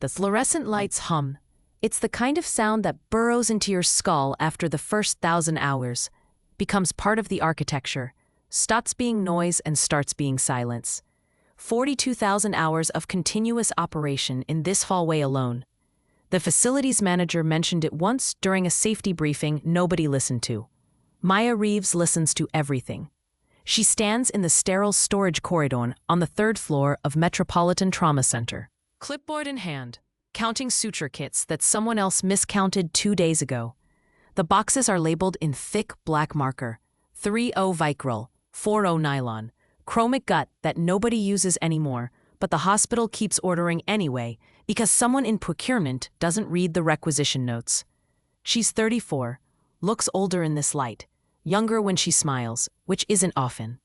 The fluorescent lights hum. It's the kind of sound that burrows into your skull after the first 1,000 hours, becomes part of the architecture, stops being noise and starts being silence. 42,000 hours of continuous operation in this hallway alone. The facilities manager mentioned it once during a safety briefing nobody listened to. Maya Reeves listens to everything. She stands in the sterile storage corridor on the 3rd floor of Metropolitan Trauma Center, clipboard in hand, counting suture kits that someone else miscounted 2 days ago. The boxes are labeled in thick black marker: 3O Vicryl, 4O nylon, chromic gut that nobody uses anymore, but the hospital keeps ordering anyway because someone in procurement doesn't read the requisition notes. She's 34, looks older in this light, younger when she smiles, which isn't often.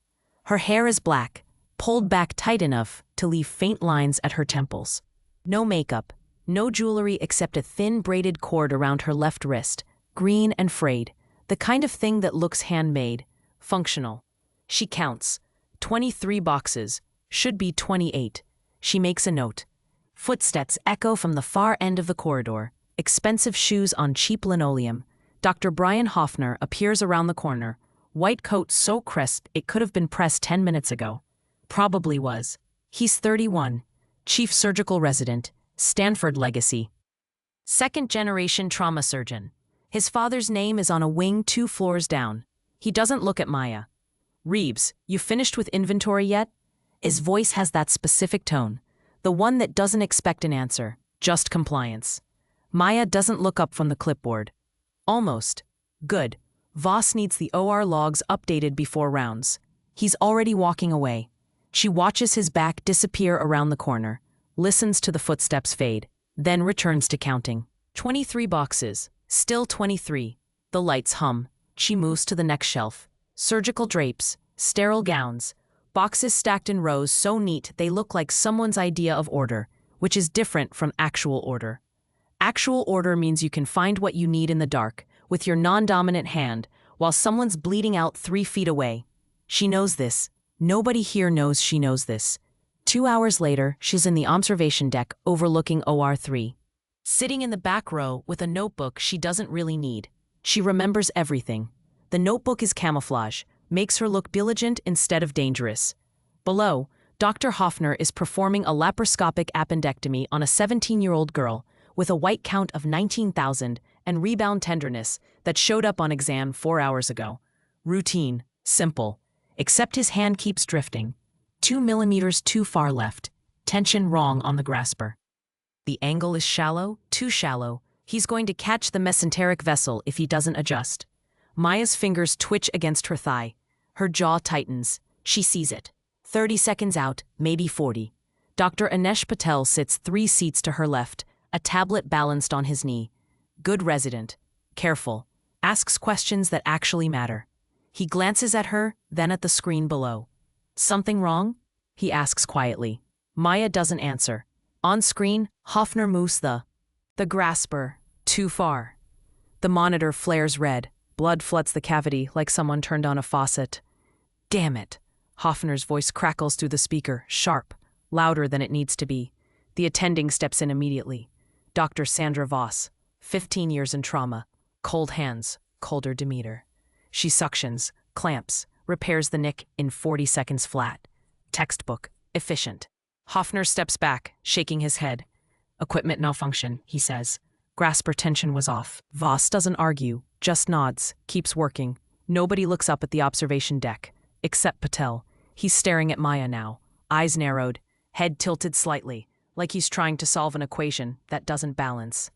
Her hair is black, pulled back tight enough to leave faint lines at her temples. No makeup, no jewelry except a thin braided cord around her left wrist, green and frayed, the kind of thing that looks handmade, functional. She counts. 23 boxes, should be 28. She makes a note. Footsteps echo from the far end of the corridor, expensive shoes on cheap linoleum. Dr. Brian Hoffner appears around the corner, white coat so crisp it could have been pressed 10 minutes ago. Probably was. He's 31, chief surgical resident, Stanford legacy. Second-generation trauma surgeon. His father's name is on a wing 2 floors down. He doesn't look at Maya. "Reeves, you finished with inventory yet?" His voice has that specific tone, the one that doesn't expect an answer, just compliance. Maya doesn't look up from the clipboard. Almost. Good. Voss needs the OR logs updated before rounds. He's already walking away. She watches his back disappear around the corner, listens to the footsteps fade, then returns to counting. 23 boxes. Still 23. The lights hum. She moves to the next shelf. Surgical drapes, sterile gowns, boxes stacked in rows so neat they look like someone's idea of order, which is different from actual order. Actual order means you can find what you need in the dark, with your non-dominant hand, while someone's bleeding out 3 feet away. She knows this. Nobody here knows she knows this. 2 hours later, she's in the observation deck overlooking OR3. Sitting in the back row with a notebook she doesn't really need. She remembers everything. The notebook is camouflage, makes her look diligent instead of dangerous. Below, Dr. Hoffner is performing a laparoscopic appendectomy on a 17-year-old girl with a white count of 19,000 and rebound tenderness that showed up on exam 4 hours ago. Routine, simple, except his hand keeps drifting. 2 millimeters too far left, tension wrong on the grasper. The angle is shallow, too shallow. He's going to catch the mesenteric vessel if he doesn't adjust. Maya's fingers twitch against her thigh. Her jaw tightens. She sees it. 30 seconds out, maybe 40. Dr. Anesh Patel sits 3 seats to her left, a tablet balanced on his knee. Good resident. Careful. Asks questions that actually matter. He glances at her, then at the screen below. "Something wrong?" he asks quietly. Maya doesn't answer. On screen, Hoffner moves the grasper too far. The monitor flares red. Blood floods the cavity like someone turned on a faucet. "Damn it." Hoffner's voice crackles through the speaker, sharp, louder than it needs to be. The attending steps in immediately. Dr. Sandra Voss, 15 years in trauma. Cold hands, colder demeanor. She suctions, clamps, repairs the nick in 40 seconds flat. Textbook, efficient. Hoffner steps back, shaking his head. "Equipment malfunction," he says. Grasper tension was off. Voss doesn't argue, just nods, keeps working. Nobody looks up at the observation deck, except Patel. He's staring at Maya now, eyes narrowed, head tilted slightly, like he's trying to solve an equation that doesn't balance.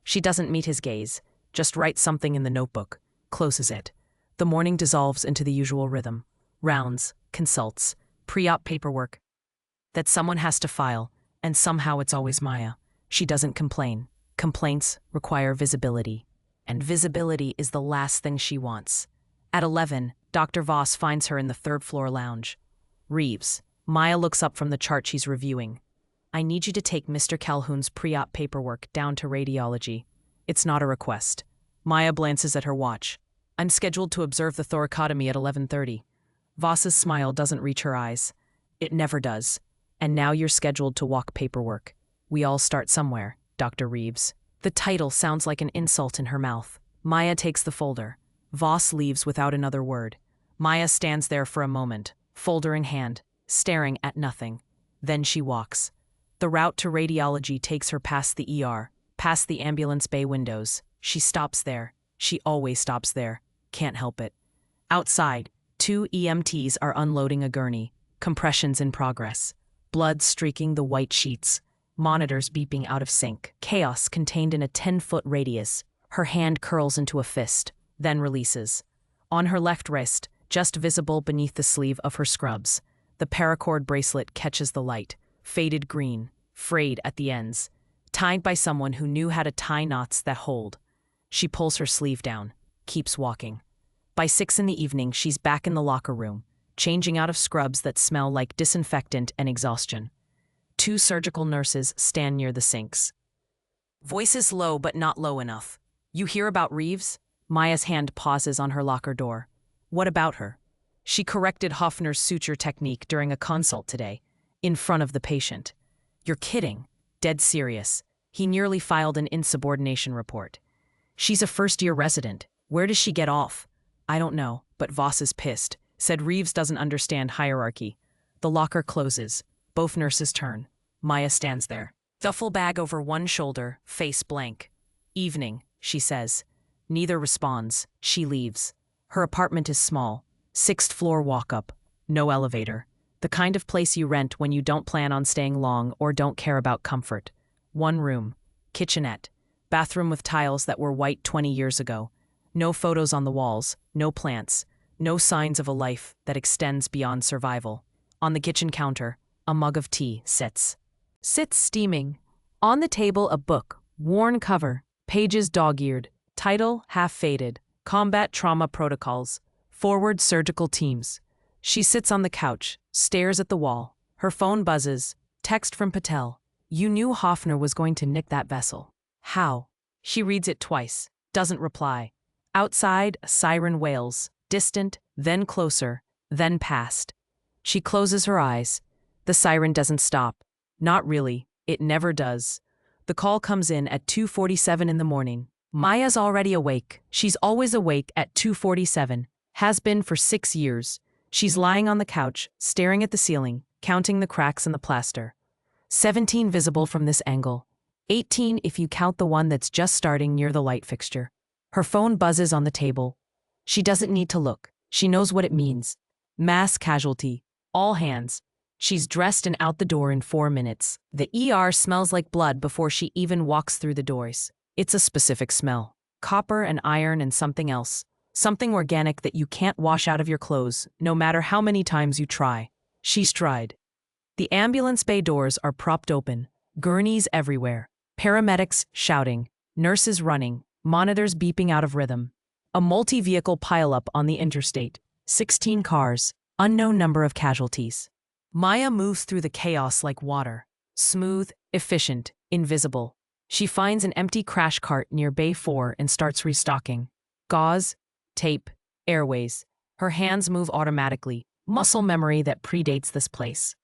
She doesn't meet his gaze, just writes something in the notebook, closes it. The morning dissolves into the usual rhythm. Rounds, consults, pre-op paperwork that someone has to file, and somehow it's always Maya. She doesn't complain. Complaints require visibility, and visibility is the last thing she wants. At 11, Dr. Voss finds her in the 3rd floor lounge. "Reeves." Maya looks up from the chart she's reviewing. "I need you to take Mr. Calhoun's pre-op paperwork down to radiology. It's not a request." Maya glances at her watch. "I'm scheduled to observe the thoracotomy at 11:30. Voss's smile doesn't reach her eyes. It never does. "And now you're scheduled to walk paperwork." We all start somewhere, Dr. Reeves. The title sounds like an insult in her mouth. Maya takes the folder. Voss leaves without another word. Maya stands there for a moment, folder in hand, staring at nothing. Then she walks. The route to radiology takes her past the ER, past the ambulance bay windows. She stops there. She always stops there. Can't help it. Outside, 2 EMTs are unloading a gurney. Compressions in progress. Blood streaking the white sheets. Monitors beeping out of sync. Chaos contained in a 10-foot radius. Her hand curls into a fist, then releases. On her left wrist, just visible beneath the sleeve of her scrubs, the paracord bracelet catches the light. Faded green, frayed at the ends. Tied by someone who knew how to tie knots that hold. She pulls her sleeve down, keeps walking. By 6 in the evening, she's back in the locker room, changing out of scrubs that smell like disinfectant and exhaustion. 2 surgical nurses stand near the sinks. Voices low but not low enough. You hear about Reeves? Maya's hand pauses on her locker door. What about her? She corrected Hoffner's suture technique during a consult today, in front of the patient. You're kidding. Dead serious. He nearly filed an insubordination report. She's a first-year resident. Where does she get off? I don't know, but Voss is pissed. Said Reeves doesn't understand hierarchy. The locker closes. Both nurses turn. Maya stands there. Duffel bag over one shoulder, face blank. Evening, she says. Neither responds. She leaves. Her apartment is small. 6th floor walk-up. No elevator. The kind of place you rent when you don't plan on staying long or don't care about comfort. 1 room. Kitchenette. Bathroom with tiles that were white 20 years ago. No photos on the walls, no plants, no signs of a life that extends beyond survival. On the kitchen counter, a mug of tea sits. Sits steaming. On the table, a book, worn cover, pages dog-eared, title half-faded, Combat Trauma Protocols, Forward Surgical Teams. She sits on the couch, stares at the wall. Her phone buzzes. Text from Patel. You knew Hoffner was going to nick that vessel. How? She reads it twice. Doesn't reply. Outside, a siren wails. Distant, then closer, then past. She closes her eyes. The siren doesn't stop. Not really. It never does. The call comes in at 2:47 in the morning. Maya's already awake. She's always awake at 2:47. Has been for 6 years. She's lying on the couch, staring at the ceiling, counting the cracks in the plaster. 17 visible from this angle. 18 if you count the one that's just starting near the light fixture. Her phone buzzes on the table. She doesn't need to look. She knows what it means. Mass casualty. All hands. She's dressed and out the door in 4 minutes. The ER smells like blood before she even walks through the doors. It's a specific smell. Copper and iron and something else. Something organic that you can't wash out of your clothes, no matter how many times you try. She's tried. The ambulance bay doors are propped open. Gurneys everywhere. Paramedics shouting. Nurses running. Monitors beeping out of rhythm. A multi-vehicle pileup on the interstate. 16 cars. Unknown number of casualties. Maya moves through the chaos like water. Smooth, efficient, invisible. She finds an empty crash cart near Bay 4 and starts restocking. Gauze, tape, airways. Her hands move automatically. Muscle memory that predates this place.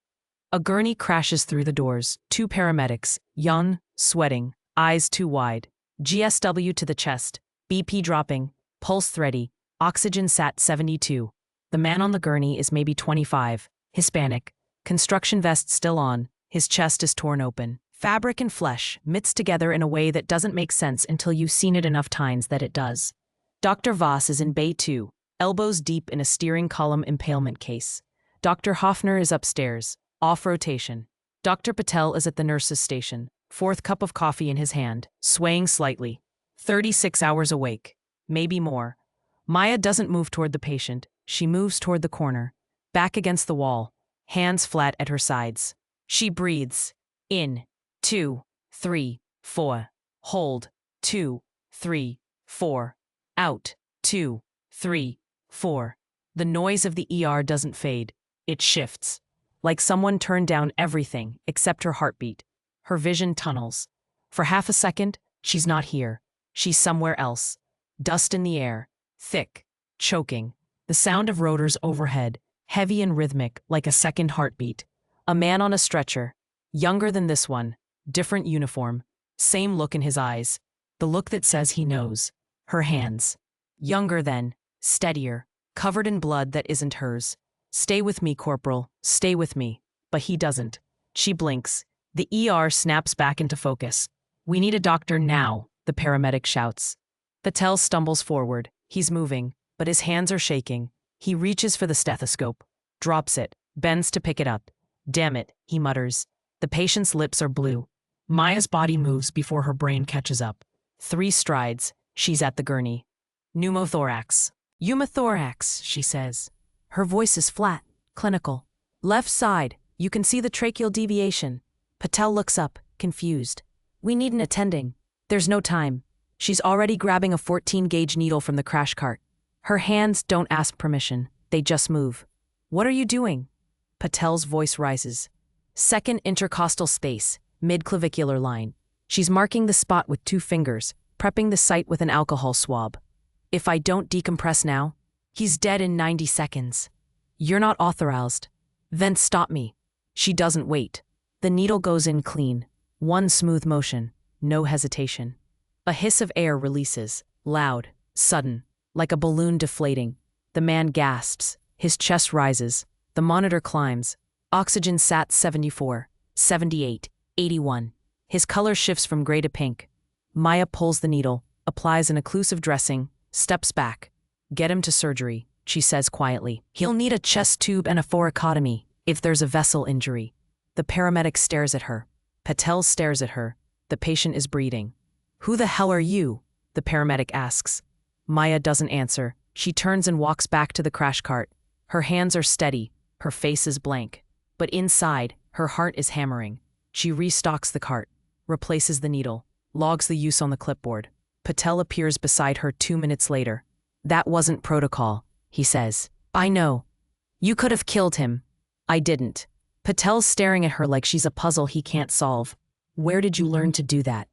A gurney crashes through the doors. 2 paramedics, young, sweating, eyes too wide. GSW to the chest, BP dropping, pulse thready, oxygen sat 72. The man on the gurney is maybe 25, Hispanic, construction vest still on, his chest is torn open. Fabric and flesh mixed together in a way that doesn't make sense until you've seen it enough times that it does. Dr. Voss is in Bay 2, elbows deep in a steering column impalement case. Dr. Hoffner is upstairs, off rotation. Dr. Patel is at the nurse's station, 4th cup of coffee in his hand, swaying slightly. 36 hours awake. Maybe more. Maya doesn't move toward the patient. She moves toward the corner, back against the wall, hands flat at her sides. She breathes. In. 2, 3, 4. Hold. 2, 3, 4. Out. 2, 3, 4. The noise of the ER doesn't fade. It shifts. Like someone turned down everything except her heartbeat. Her vision tunnels. For half a second, she's not here. She's somewhere else. Dust in the air. Thick. Choking. The sound of rotors overhead. Heavy and rhythmic, like a second heartbeat. A man on a stretcher. Younger than this one. Different uniform. Same look in his eyes. The look that says he knows. Her hands. Younger then. Steadier. Covered in blood that isn't hers. Stay with me, Corporal. Stay with me. But he doesn't. She blinks. The ER snaps back into focus. We need a doctor now, the paramedic shouts. Patel stumbles forward. He's moving, but his hands are shaking. He reaches for the stethoscope. Drops it. Bends to pick it up. Damn it, he mutters. The patient's lips are blue. Maya's body moves before her brain catches up. 3 strides. She's at the gurney. Pneumothorax. Pneumothorax, she says. Her voice is flat, clinical. Left side, you can see the tracheal deviation. Patel looks up, confused. We need an attending. There's no time. She's already grabbing a 14-gauge needle from the crash cart. Her hands don't ask permission. They just move. What are you doing? Patel's voice rises. Second intercostal space, mid-clavicular line. She's marking the spot with 2 fingers, prepping the site with an alcohol swab. If I don't decompress now, he's dead in 90 seconds. You're not authorized. Then stop me. She doesn't wait. The needle goes in clean. 1 smooth motion. No hesitation. A hiss of air releases. Loud. Sudden. Like a balloon deflating. The man gasps. His chest rises. The monitor climbs. Oxygen sat 74, 78, 81. His color shifts from gray to pink. Maya pulls the needle, applies an occlusive dressing, steps back. Get him to surgery, she says quietly. He'll need a chest tube and a thoracotomy if there's a vessel injury. The paramedic stares at her. Patel stares at her. The patient is breathing. Who the hell are you? The paramedic asks. Maya doesn't answer. She turns and walks back to the crash cart. Her hands are steady. Her face is blank. But inside, her heart is hammering. She restocks the cart, replaces the needle, logs the use on the clipboard. Patel appears beside her 2 minutes later. That wasn't protocol, he says. I know. You could have killed him. I didn't. Patel's staring at her like she's a puzzle he can't solve. Where did you learn to do that?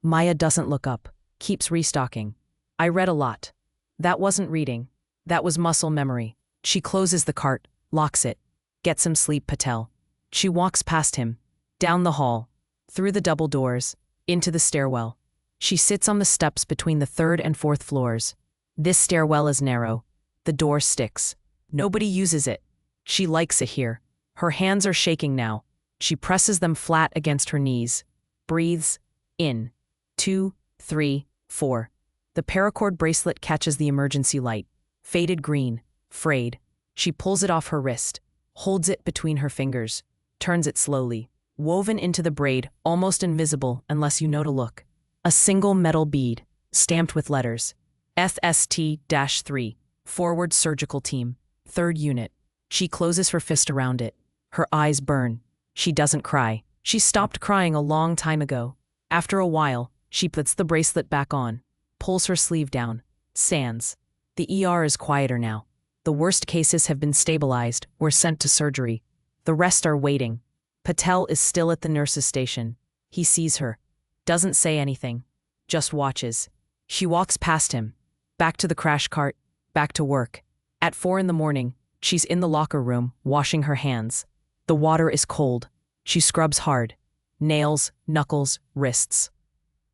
Maya doesn't look up, keeps restocking. I read a lot. That wasn't reading. That was muscle memory. She closes the cart, locks it. Get some sleep, Patel. She walks past him, down the hall, through the double doors, into the stairwell. She sits on the steps between the 3rd and 4th floors. This stairwell is narrow. The door sticks. Nobody uses it. She likes it here. Her hands are shaking now. She presses them flat against her knees. Breathes. In. 2, 3, 4. The paracord bracelet catches the emergency light. Faded green. Frayed. She pulls it off her wrist. Holds it between her fingers. Turns it slowly. Woven into the braid, almost invisible unless you know to look. A single metal bead, stamped with letters. FST-3. Forward Surgical Team. 3rd Unit. She closes her fist around it. Her eyes burn. She doesn't cry. She stopped crying a long time ago. After a while, she puts the bracelet back on. Pulls her sleeve down. Stands. The ER is quieter now. The worst cases have been stabilized or sent to surgery. The rest are waiting. Patel is still at the nurse's station. He sees her. Doesn't say anything. Just watches. She walks past him. Back to the crash cart. Back to work. At 4 in the morning, she's in the locker room, washing her hands. The water is cold. She scrubs hard. Nails, knuckles, wrists.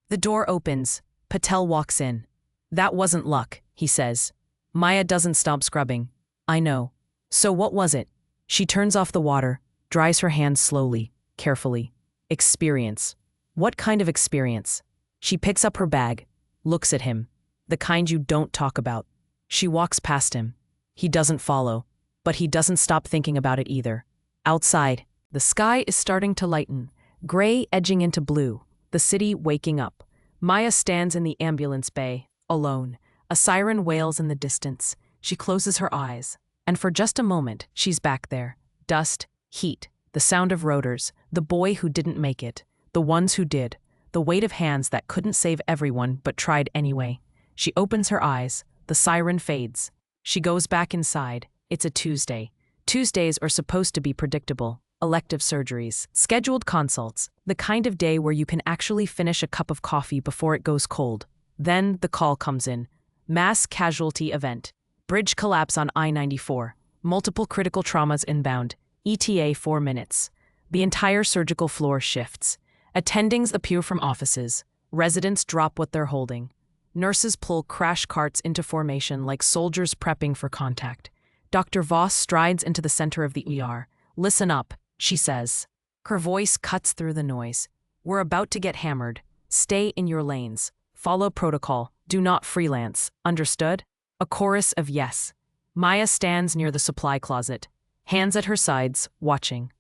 The door opens. Patel walks in. That wasn't luck, he says. Maya doesn't stop scrubbing. I know. So what was it? She turns off the water, dries her hands slowly, carefully. Experience. What kind of experience? She picks up her bag, looks at him. The kind you don't talk about. She walks past him. He doesn't follow, but he doesn't stop thinking about it either. Outside, the sky is starting to lighten, gray edging into blue, the city waking up. Maya stands in the ambulance bay, alone. A siren wails in the distance. She closes her eyes, and for just a moment, she's back there. Dust, heat, the sound of rotors, the boy who didn't make it, the ones who did, the weight of hands that couldn't save everyone but tried anyway. She opens her eyes. The siren fades. She goes back inside. It's a Tuesday. Tuesdays are supposed to be predictable. Elective surgeries, scheduled consults, the kind of day where you can actually finish a cup of coffee before it goes cold. Then the call comes in. Mass casualty event. Bridge collapse on I-94. Multiple critical traumas inbound. ETA 4 minutes. The entire surgical floor shifts. Attendings appear from offices. Residents drop what they're holding. Nurses pull crash carts into formation like soldiers prepping for contact. Dr. Voss strides into the center of the ER. "Listen up," she says. Her voice cuts through the noise. "We're about to get hammered. Stay in your lanes. Follow protocol. Do not freelance. Understood?" A chorus of yes. Maya stands near the supply closet, hands at her sides, watching.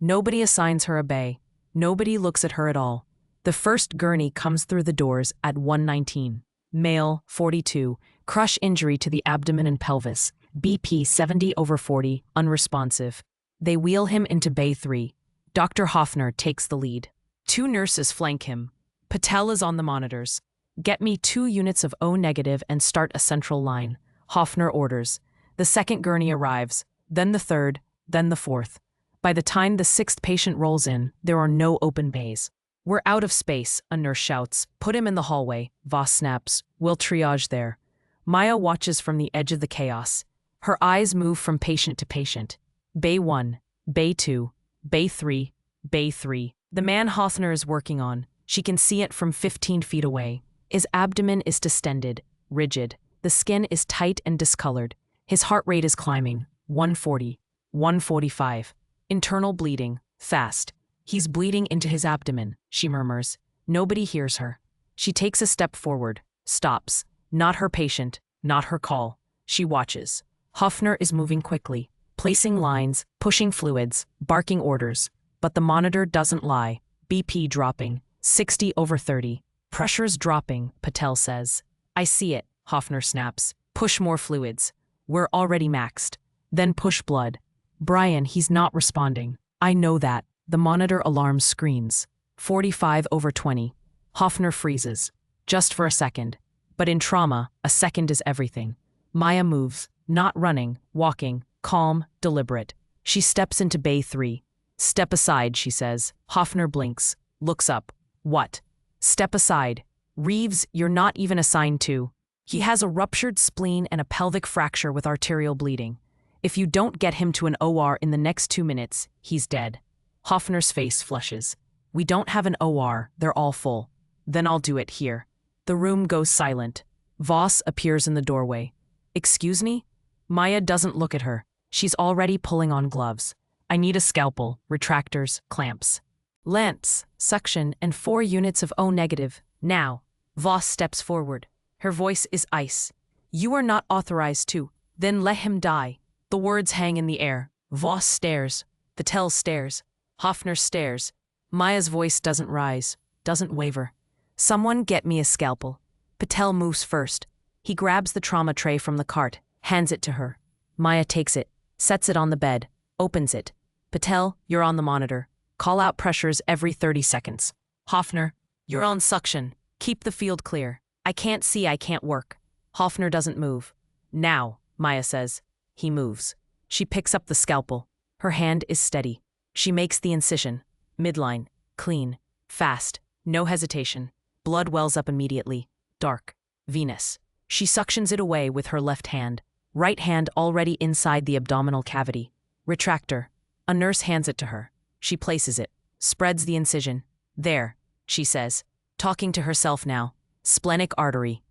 Nobody assigns her a bay. Nobody looks at her at all. The first gurney comes through the doors at 1:19. Male, 42, crush injury to the abdomen and pelvis, BP 70/40, unresponsive. They wheel him into Bay 3. Dr. Hoffner takes the lead. 2 nurses flank him. Patel is on the monitors. "Get me 2 units of O negative and start a central line," Hoffner orders. The second gurney arrives, then the third, then the fourth. By the time the 6th patient rolls in, there are no open bays. "We're out of space," a nurse shouts. "Put him in the hallway," Voss snaps. "We'll triage there." Maya watches from the edge of the chaos. Her eyes move from patient to patient. Bay 1, Bay 2, Bay 3, Bay 3. The man Hoffner is working on, she can see it from 15 feet away. His abdomen is distended, rigid. The skin is tight and discolored. His heart rate is climbing, 140, 145. Internal bleeding, fast. "He's bleeding into his abdomen," she murmurs. Nobody hears her. She takes a step forward, stops. Not her patient, not her call. She watches. Hoffner is moving quickly, placing lines, pushing fluids, barking orders. But the monitor doesn't lie. BP dropping, 60/30. "Pressure's dropping," Patel says. "I see it," Hoffner snaps. "Push more fluids. We're already maxed." "Then push blood." "Brian, he's not responding." "I know that." The monitor alarm screams. 45/20. Hoffner freezes. Just for a second. But in trauma, a second is everything. Maya moves, not running, walking, calm, deliberate. She steps into Bay 3. "Step aside," she says. Hoffner blinks, looks up. "What?" "Step aside. Reeves, you're not even assigned to." "He has a ruptured spleen and a pelvic fracture with arterial bleeding. If you don't get him to an OR in the next 2 minutes, he's dead." Hoffner's face flushes. "We don't have an OR, they're all full." "Then I'll do it here." The room goes silent. Voss appears in the doorway. "Excuse me?" Maya doesn't look at her. She's already pulling on gloves. "I need a scalpel, retractors, clamps. Lance, suction, and 4 units of O negative. Now." Voss steps forward. Her voice is ice. "You are not authorized to." "Then let him die." The words hang in the air. Voss stares. Patel stares. Hoffner stares. Maya's voice doesn't rise, doesn't waver. "Someone get me a scalpel." Patel moves first. He grabs the trauma tray from the cart, hands it to her. Maya takes it, sets it on the bed, opens it. "Patel, you're on the monitor. Call out pressures every 30 seconds. Hoffner, you're on suction. Keep the field clear. I can't see, I can't work." Hoffner doesn't move. "Now," Maya says. He moves. She picks up the scalpel. Her hand is steady. She makes the incision. Midline. Clean. Fast. No hesitation. Blood wells up immediately. Dark. Venous. She suctions it away with her left hand. Right hand already inside the abdominal cavity. Retractor. A nurse hands it to her. She places it. Spreads the incision. "There," she says, talking to herself now. "Splenic artery.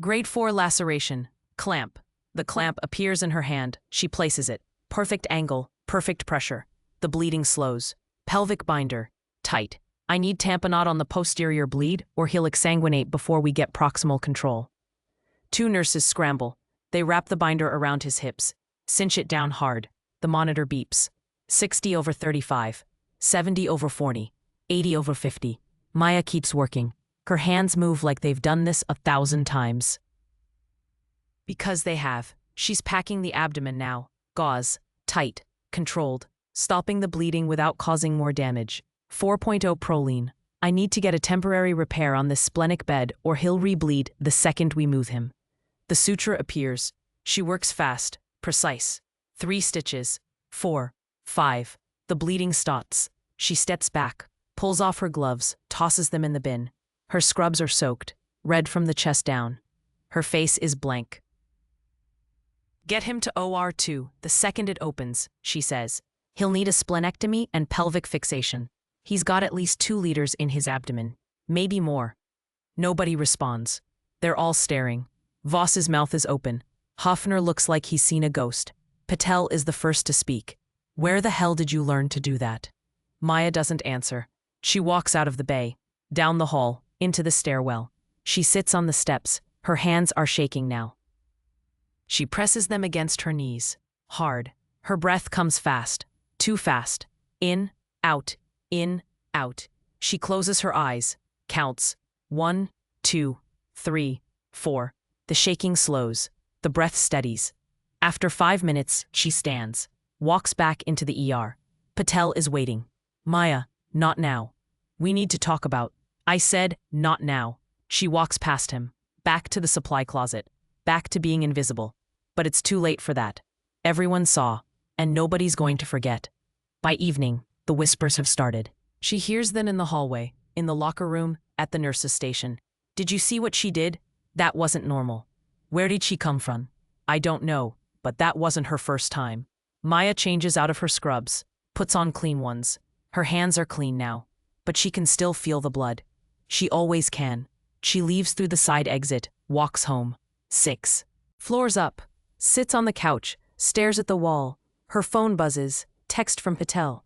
Grade 4 laceration. Clamp." The clamp appears in her hand. She places it. Perfect angle. Perfect pressure. The bleeding slows. Pelvic binder. Tight. "I need tamponade on the posterior bleed, or he'll exsanguinate before we get proximal control." 2 nurses scramble. They wrap the binder around his hips. Cinch it down hard. The monitor beeps. 60/35. 70/40. 80/50. Maya keeps working. Her hands move like they've done this 1,000 times. Because they have. She's packing the abdomen now. Gauze. Tight. Controlled. Stopping the bleeding without causing more damage. 4.0 proline. "I need to get a temporary repair on this splenic bed or he'll rebleed the second we move him." The suture appears. She works fast, precise. 3 stitches. 4. 5. The bleeding stops. She steps back, pulls off her gloves, tosses them in the bin. Her scrubs are soaked, red from the chest down. Her face is blank. "Get him to OR2 the second it opens," she says. "He'll need a splenectomy and pelvic fixation." He's got at least 2 liters in his abdomen. Maybe more. Nobody responds. They're all staring. Voss's mouth is open. Hoffner looks like he's seen a ghost. Patel is the first to speak. Where the hell did you learn to do that? Maya doesn't answer. She walks out of the bay, down the hall, into the stairwell. She sits on the steps. Her hands are shaking now. She presses them against her knees. Hard. Her breath comes fast. Too fast. In, out, in, out. She closes her eyes. Counts. 1, 2, 3, 4. The shaking slows. The breath steadies. After 5 minutes, she stands. Walks back into the ER. Patel is waiting. Maya, not now. We need to talk about. I said, not now. She walks past him. Back to the supply closet. Back to being invisible. But it's too late for that. Everyone saw. And nobody's going to forget. By evening, the whispers have started. She hears them in the hallway, in the locker room, at the nurse's station. Did you see what she did? That wasn't normal. Where did she come from? I don't know, but that wasn't her first time. Maya changes out of her scrubs, puts on clean ones. Her hands are clean now, but she can still feel the blood. She always can. She leaves through the side exit, walks home. 6. Floors up, sits on the couch, stares at the wall. Her phone buzzes, text from Patel.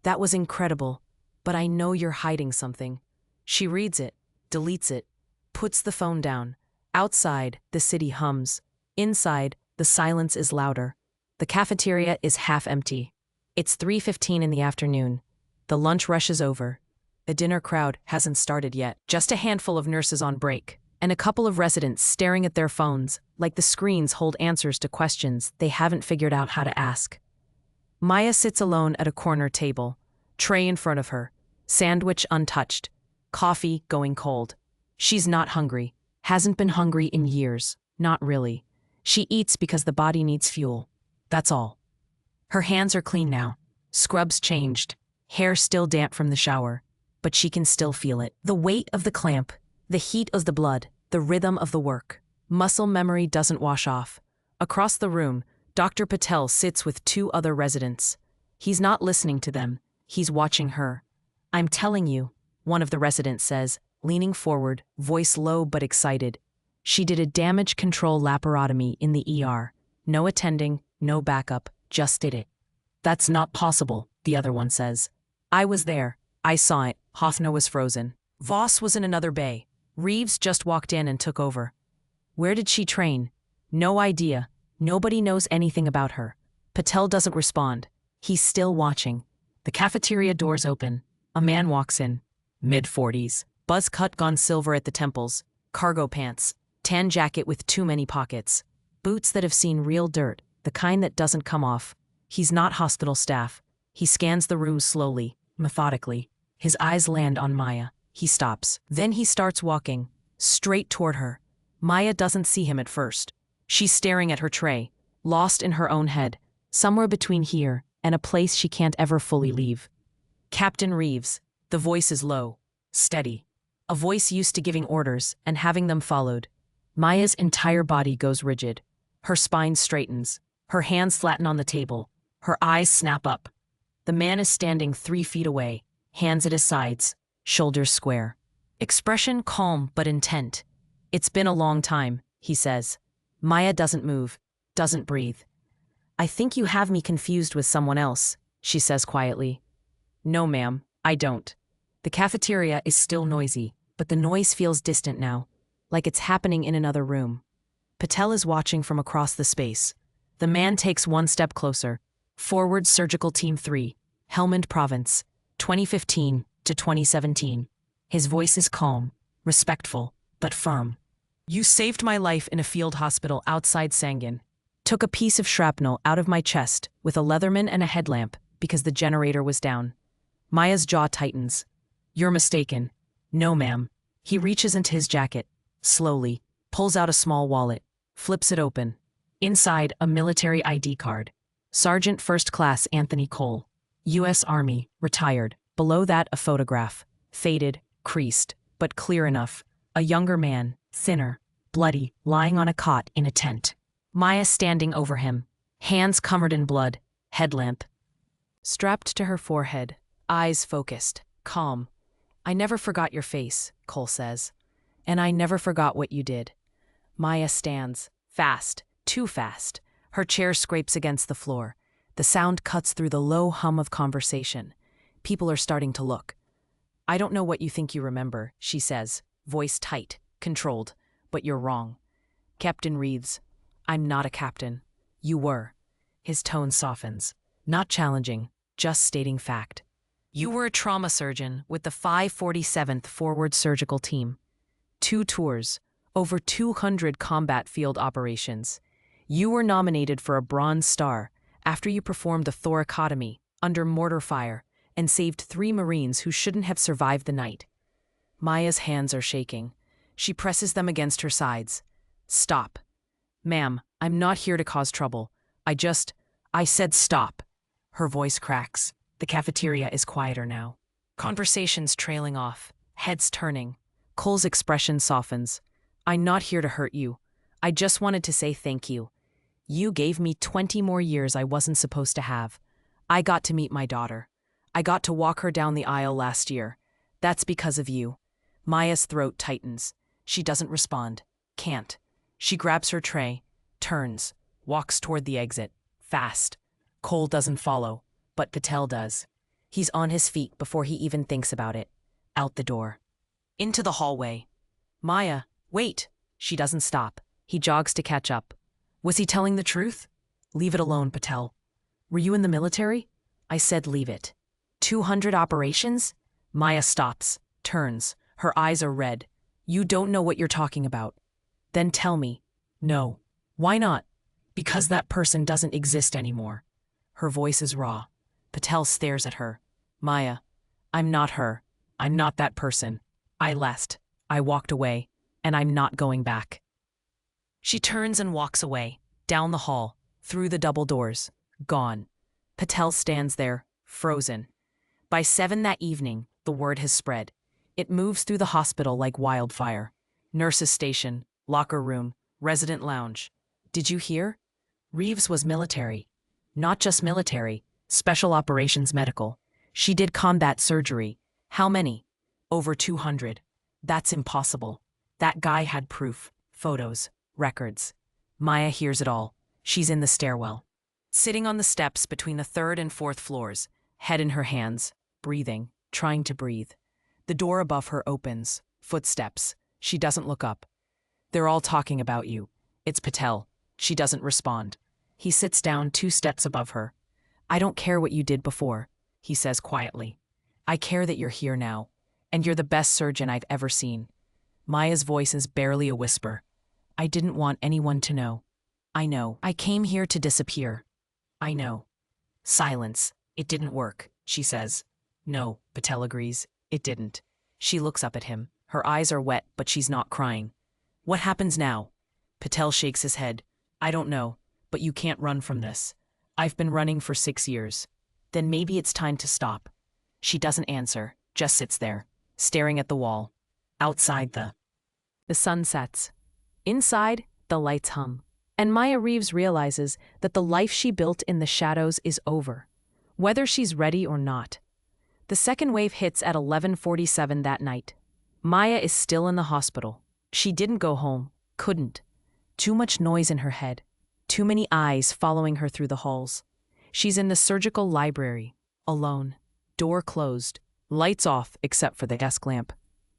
That was incredible, but I know you're hiding something. She reads it, deletes it, puts the phone down. Outside, the city hums. Inside, the silence is louder. The cafeteria is half empty. It's 3:15 in the afternoon. The lunch rush is over. The dinner crowd hasn't started yet. Just a handful of nurses on break, and a couple of residents staring at their phones, like the screens hold answers to questions they haven't figured out how to ask. Maya sits alone at a corner table, tray in front of her, sandwich untouched, coffee going cold. She's not hungry, hasn't been hungry in years, not really. She eats because the body needs fuel. That's all. Her hands are clean now, scrubs changed, hair still damp from the shower, but she can still feel it. The weight of the clamp, the heat of the blood, the rhythm of the work. Muscle memory doesn't wash off. Across the room, Dr. Patel sits with 2 other residents. He's not listening to them. He's watching her. I'm telling you, one of the residents says, leaning forward, voice low but excited. She did a damage control laparotomy in the ER. No attending, no backup, just did it. That's not possible, the other one says. I was there. I saw it. Hoffner was frozen. Voss was in another bay. Reeves just walked in and took over. Where did she train? No idea. Nobody knows anything about her. Patel doesn't respond. He's still watching. The cafeteria doors open. A man walks in. Mid-40s. Buzz cut gone silver at the temples. Cargo pants. Tan jacket with too many pockets. Boots that have seen real dirt, the kind that doesn't come off. He's not hospital staff. He scans the room slowly, methodically. His eyes land on Maya. He stops. Then he starts walking, straight toward her. Maya doesn't see him at first. She's staring at her tray, lost in her own head, somewhere between here and a place she can't ever fully leave. Captain Reeves. The voice is low, steady. A voice used to giving orders and having them followed. Maya's entire body goes rigid. Her spine straightens. Her hands flatten on the table. Her eyes snap up. The man is standing 3 feet away, hands at his sides, shoulders square. Expression calm but intent. It's been a long time, he says. Maya doesn't move, doesn't breathe. I think you have me confused with someone else, she says quietly. No, ma'am, I don't. The cafeteria is still noisy, but the noise feels distant now, like it's happening in another room. Patel is watching from across the space. The man takes 1 step closer. Forward Surgical Team 3, Helmand Province, 2015 to 2017. His voice is calm, respectful, but firm. You saved my life in a field hospital outside Sangin. Took a piece of shrapnel out of my chest with a Leatherman and a headlamp because the generator was down. Maya's jaw tightens. You're mistaken. No, ma'am. He reaches into his jacket, slowly, pulls out a small wallet, flips it open. Inside, a military ID card. Sergeant First Class Anthony Cole, U.S. Army, retired. Below that, a photograph. Faded, creased, but clear enough. A younger man, thinner, bloody, lying on a cot in a tent. Maya standing over him, hands covered in blood, headlamp strapped to her forehead, eyes focused. Calm. I never forgot your face, Cole says. And I never forgot what you did. Maya stands. Fast. Too fast. Her chair scrapes against the floor. The sound cuts through the low hum of conversation. People are starting to look. I don't know what you think you remember, she says, voice tight, controlled, but you're wrong. Captain Reeves. I'm not a captain. You were. His tone softens. Not challenging, just stating fact. You were a trauma surgeon with the 547th Forward Surgical Team. 2 tours, over 200 combat field operations. You were nominated for a Bronze Star after you performed a thoracotomy under mortar fire and saved 3 Marines who shouldn't have survived the night. Maya's hands are shaking. She presses them against her sides. Stop. Ma'am, I'm not here to cause trouble. I said stop. Her voice cracks. The cafeteria is quieter now. Conversations trailing off, heads turning. Cole's expression softens. I'm not here to hurt you. I just wanted to say thank you. You gave me 20 more years I wasn't supposed to have. I got to meet my daughter. I got to walk her down the aisle last year. That's because of you. Maya's throat tightens. She doesn't respond. Can't. She grabs her tray, turns, walks toward the exit. Fast. Cole doesn't follow, but Patel does. He's on his feet before he even thinks about it. Out the door. Into the hallway. Maya, wait. She doesn't stop. He jogs to catch up. Was he telling the truth? Leave it alone, Patel. Were you in the military? I said leave it. 200 operations? Maya stops, turns. Her eyes are red. You don't know what you're talking about. Then tell me. No. Why not? Because that person doesn't exist anymore. Her voice is raw. Patel stares at her. Maya, I'm not her. I'm not that person. I left. I walked away. And I'm not going back. She turns and walks away, down the hall, through the double doors. Gone. Patel stands there, frozen. By 7 that evening, the word has spread. It moves through the hospital like wildfire. Nurses' station, locker room, resident lounge. Did you hear? Reeves was military. Not just military, special operations medical. She did combat surgery. How many? Over 200. That's impossible. That guy had proof, photos, records. Maya hears it all. She's in the stairwell. Sitting on the steps between the 3rd and 4th floors, head in her hands, breathing, trying to breathe. The door above her opens. Footsteps. She doesn't look up. They're all talking about you. It's Patel. She doesn't respond. He sits down 2 steps above her. I don't care what you did before, he says quietly. I care that you're here now, and you're the best surgeon I've ever seen. Maya's voice is barely a whisper. I didn't want anyone to know. I know. I came here to disappear. I know. Silence. It didn't work, she says. No, Patel agrees. It didn't. She looks up at him. Her eyes are wet, but she's not crying. What happens now? Patel shakes his head. I don't know, but you can't run from this. I've been running for 6 years. Then maybe it's time to stop. She doesn't answer, just sits there, staring at the wall. Outside the sun sets. Inside, the lights hum. And Maya Reeves realizes that the life she built in the shadows is over, whether she's ready or not. The second wave hits at 11:47 that night. Maya is still in the hospital. She didn't go home, couldn't. Too much noise in her head. Too many eyes following her through the halls. She's in the surgical library, alone. Door closed. Lights off except for the desk lamp.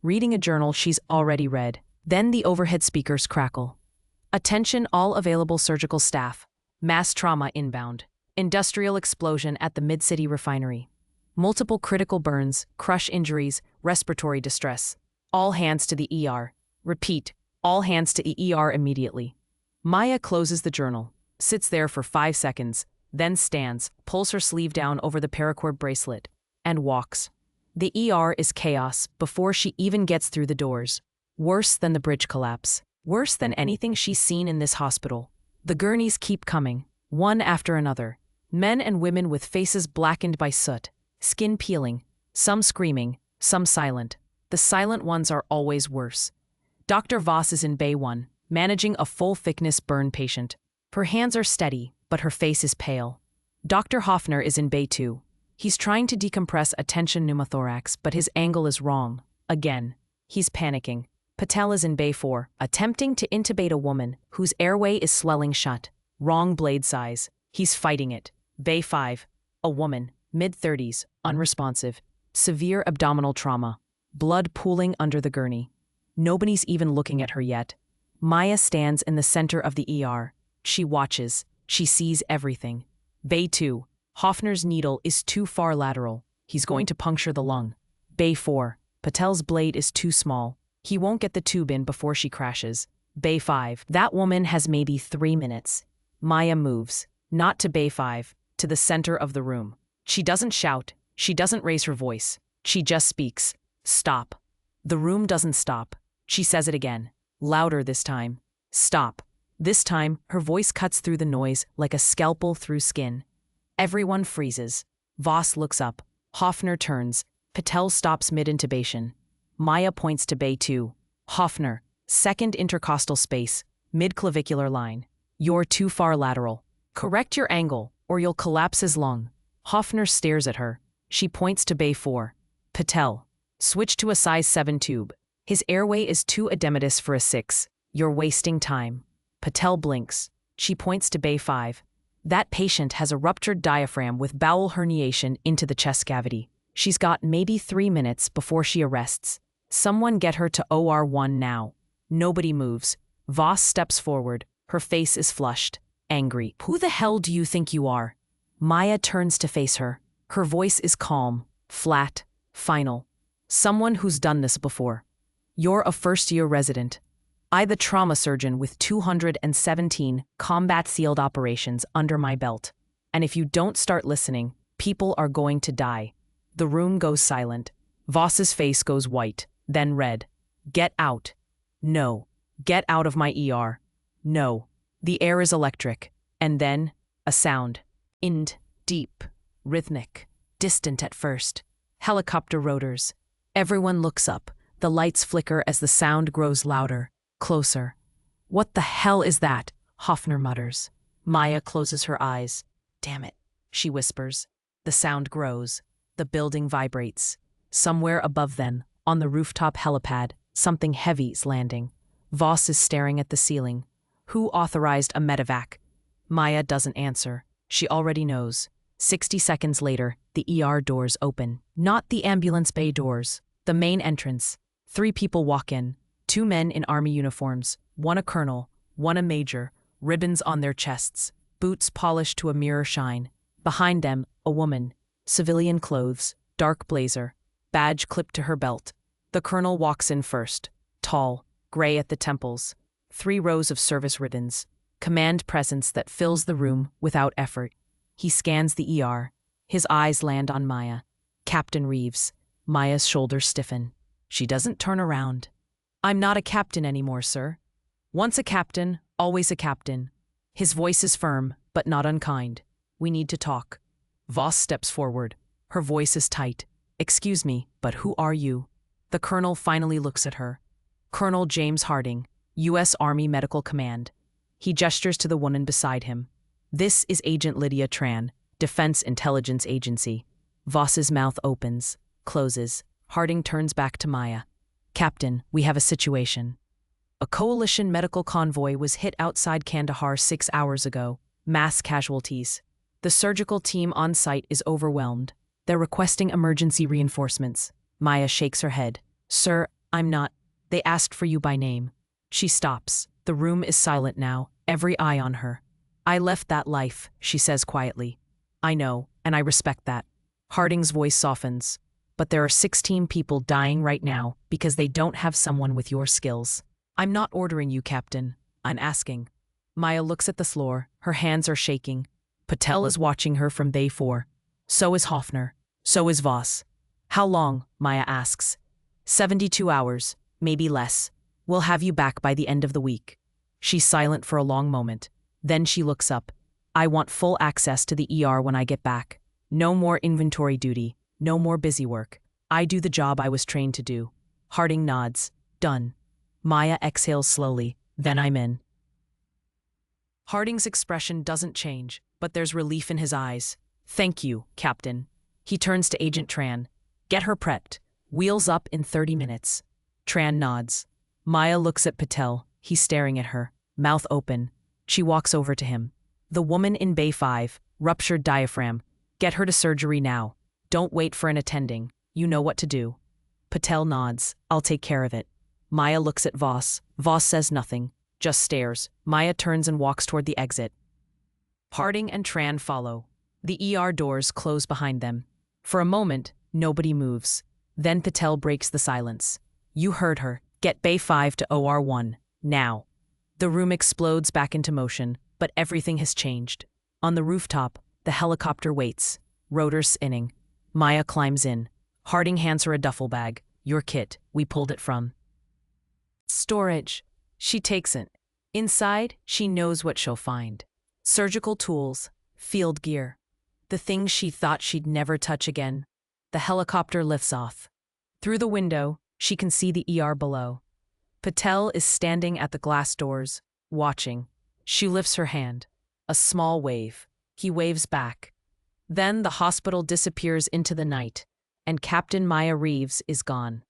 Reading a journal she's already read. Then the overhead speakers crackle. Attention all available surgical staff. Mass trauma inbound. Industrial explosion at the Mid-City refinery. Multiple critical burns, crush injuries, respiratory distress. All hands to the ER. Repeat, all hands to the ER immediately. Maya closes the journal, sits there for 5 seconds, then stands, pulls her sleeve down over the paracord bracelet, and walks. The ER is chaos before she even gets through the doors. Worse than the bridge collapse. Worse than anything she's seen in this hospital. The gurneys keep coming, one after another. Men and women with faces blackened by soot, skin peeling, some screaming, some silent. The silent ones are always worse. Dr. Voss is in Bay 1, managing a full-thickness burn patient. Her hands are steady, but her face is pale. Dr. Hoffner is in Bay 2, He's trying to decompress a tension pneumothorax, but his angle is wrong. Again. He's panicking. Patel is in Bay 4, attempting to intubate a woman whose airway is swelling shut. Wrong blade size. He's fighting it. Bay 5. A woman, mid-30s, unresponsive. Severe abdominal trauma. Blood pooling under the gurney. Nobody's even looking at her yet. Maya stands in the center of the ER. She watches. She sees everything. Bay 2. Hoffner's needle is too far lateral. He's going to puncture the lung. Bay 4. Patel's blade is too small. He won't get the tube in before she crashes. Bay 5. That woman has maybe 3 minutes. Maya moves. Not to Bay 5. To the center of the room. She doesn't shout. She doesn't raise her voice. She just speaks. Stop. The room doesn't stop. She says it again. Louder this time. Stop. This time, her voice cuts through the noise like a scalpel through skin. Everyone freezes. Voss looks up. Hoffner turns. Patel stops mid-intubation. Maya points to Bay 2. Hoffner, second intercostal space, mid-clavicular line. You're too far lateral. Correct your angle, or you'll collapse his lung. Hoffner stares at her. She points to Bay 4. Patel, switch to a size 7 tube. His airway is too edematous for a 6. You're wasting time. Patel blinks. She points to Bay 5. That patient has a ruptured diaphragm with bowel herniation into the chest cavity. She's got maybe 3 minutes before she arrests. Someone get her to OR1 now. Nobody moves. Voss steps forward. Her face is flushed, angry. Who the hell do you think you are? Maya turns to face her. Her voice is calm, flat, final. Someone who's done this before. You're a first-year resident. I'm the trauma surgeon with 217 combat-sealed operations under my belt. And if you don't start listening, people are going to die. The room goes silent. Voss's face goes white, then red. Get out. No. Get out of my ER. No. The air is electric. And then, a sound. Deep, rhythmic, distant at first. Helicopter rotors. Everyone looks up. The lights flicker as the sound grows louder, closer. What the hell is that? Hoffner mutters. Maya closes her eyes. Damn it, she whispers. The sound grows. The building vibrates. Somewhere above them, on the rooftop helipad, something heavy is landing. Voss is staring at the ceiling. Who authorized a medevac? Maya doesn't answer. She already knows. 60 seconds later, the ER doors open. Not the ambulance bay doors. The main entrance. 3 people walk in. 2 men in army uniforms. One a colonel, one a major, ribbons on their chests, boots polished to a mirror shine. Behind them, a woman. Civilian clothes, dark blazer, badge clipped to her belt. The colonel walks in first. Tall, gray at the temples. 3 rows of service ribbons. Command presence that fills the room without effort. He scans the ER. His eyes land on Maya. Captain Reeves. Maya's shoulders stiffen. She doesn't turn around. I'm not a captain anymore, sir. Once a captain, always a captain. His voice is firm, but not unkind. We need to talk. Voss steps forward. Her voice is tight. Excuse me, but who are you? The colonel finally looks at her. Colonel James Harding, U.S. Army Medical Command. He gestures to the woman beside him. This is Agent Lydia Tran, Defense Intelligence Agency. Voss's mouth opens, closes. Harding turns back to Maya. Captain, we have a situation. A coalition medical convoy was hit outside Kandahar 6 hours ago. Mass casualties. The surgical team on site is overwhelmed. They're requesting emergency reinforcements. Maya shakes her head. Sir, I'm not. They asked for you by name. She stops. The room is silent now, every eye on her. I left that life, she says quietly. I know, and I respect that. Harding's voice softens. But there are 16 people dying right now because they don't have someone with your skills. I'm not ordering you, Captain. I'm asking. Maya looks at the floor. Her hands are shaking. Patel is watching her from Bay 4. So is Hoffner. So is Voss. How long? Maya asks. 72 hours, maybe less. We'll have you back by the end of the week. She's silent for a long moment. Then she looks up. I want full access to the ER when I get back. No more inventory duty. No more busy work. I do the job I was trained to do. Harding nods. Done. Maya exhales slowly. Then I'm in. Harding's expression doesn't change, but there's relief in his eyes. Thank you, Captain. He turns to Agent Tran. Get her prepped. Wheels up in 30 minutes. Tran nods. Maya looks at Patel. He's staring at her, mouth open. She walks over to him. The woman in Bay 5, ruptured diaphragm. Get her to surgery now. Don't wait for an attending. You know what to do. Patel nods. I'll take care of it. Maya looks at Voss. Voss says nothing, just stares. Maya turns and walks toward the exit. Harding and Tran follow. The ER doors close behind them. For a moment, nobody moves. Then Patel breaks the silence. You heard her. Get Bay 5 to OR 1, now. The room explodes back into motion, but everything has changed. On the rooftop, the helicopter waits, rotors spinning. Maya climbs in. Harding hands her a duffel bag. Your kit, we pulled it from storage. She takes it. Inside, she knows what she'll find. Surgical tools, field gear. The things she thought she'd never touch again. The helicopter lifts off. Through the window, she can see the ER below. Patel is standing at the glass doors, watching. She lifts her hand. A small wave. He waves back. Then the hospital disappears into the night, and Captain Maya Reeves is gone.